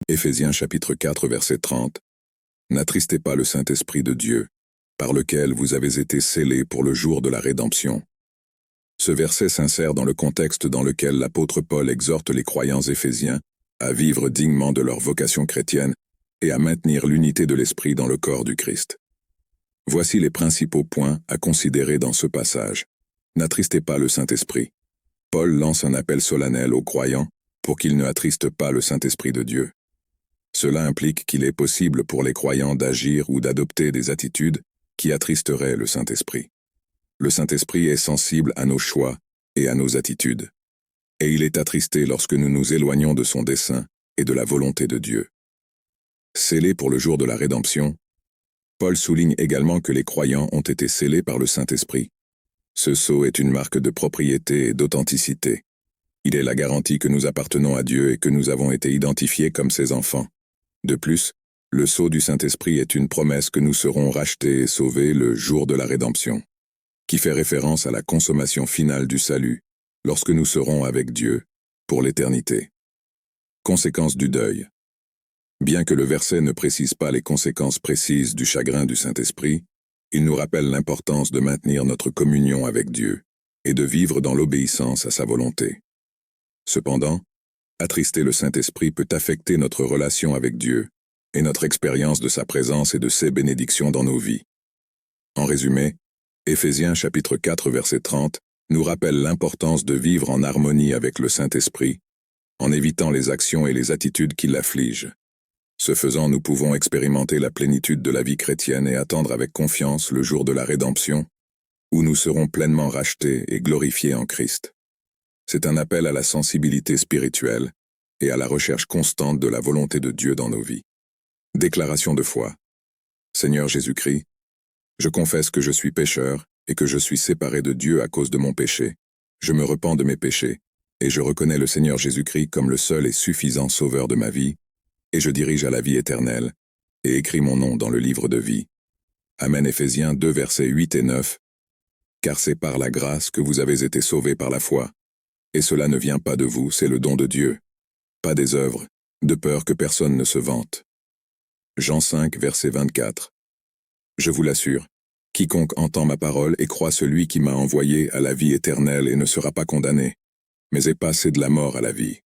Éphésiens chapitre 4 verset 30. N'attristez pas le Saint-Esprit de Dieu, par lequel vous avez été scellés pour le jour de la rédemption. Ce verset s'insère dans le contexte dans lequel l'apôtre Paul exhorte les croyants éphésiens à vivre dignement de leur vocation chrétienne et à maintenir l'unité de l'Esprit dans le corps du Christ. Voici les principaux points à considérer dans ce passage. N'attristez pas le Saint-Esprit. Paul lance un appel solennel aux croyants pour qu'ils ne attristent pas le Saint-Esprit de Dieu. Cela implique qu'il est possible pour les croyants d'agir ou d'adopter des attitudes qui attristeraient le Saint-Esprit. Le Saint-Esprit est sensible à nos choix et à nos attitudes. Et il est attristé lorsque nous nous éloignons de son dessein et de la volonté de Dieu. Scellés pour le jour de la rédemption, Paul souligne également que les croyants ont été scellés par le Saint-Esprit. Ce sceau est une marque de propriété et d'authenticité. Il est la garantie que nous appartenons à Dieu et que nous avons été identifiés comme ses enfants. De plus, le sceau du Saint-Esprit est une promesse que nous serons rachetés et sauvés le jour de la rédemption, qui fait référence à la consommation finale du salut, lorsque nous serons avec Dieu, pour l'éternité. Conséquences du deuil. Bien que le verset ne précise pas les conséquences précises du chagrin du Saint-Esprit, il nous rappelle l'importance de maintenir notre communion avec Dieu et de vivre dans l'obéissance à sa volonté. Cependant, attrister le Saint-Esprit peut affecter notre relation avec Dieu et notre expérience de sa présence et de ses bénédictions dans nos vies. En résumé, Éphésiens chapitre 4 verset 30 nous rappelle l'importance de vivre en harmonie avec le Saint-Esprit, en évitant les actions et les attitudes qui l'affligent. Ce faisant, nous pouvons expérimenter la plénitude de la vie chrétienne et attendre avec confiance le jour de la rédemption, où nous serons pleinement rachetés et glorifiés en Christ. C'est un appel à la sensibilité spirituelle et à la recherche constante de la volonté de Dieu dans nos vies. Déclaration de foi. Seigneur Jésus-Christ, je confesse que je suis pécheur et que je suis séparé de Dieu à cause de mon péché. Je me repens de mes péchés, et je reconnais le Seigneur Jésus-Christ comme le seul et suffisant sauveur de ma vie, et je dirige à la vie éternelle, et écris mon nom dans le livre de vie. Amen. Éphésiens 2 versets 8 et 9. Car c'est par la grâce que vous avez été sauvés par la foi, et cela ne vient pas de vous, c'est le don de Dieu, pas des œuvres, de peur que personne ne se vante. Jean 5 verset 24. Je vous l'assure, quiconque entend ma parole et croit celui qui m'a envoyé à la vie éternelle et ne sera pas condamné, mais est passé de la mort à la vie.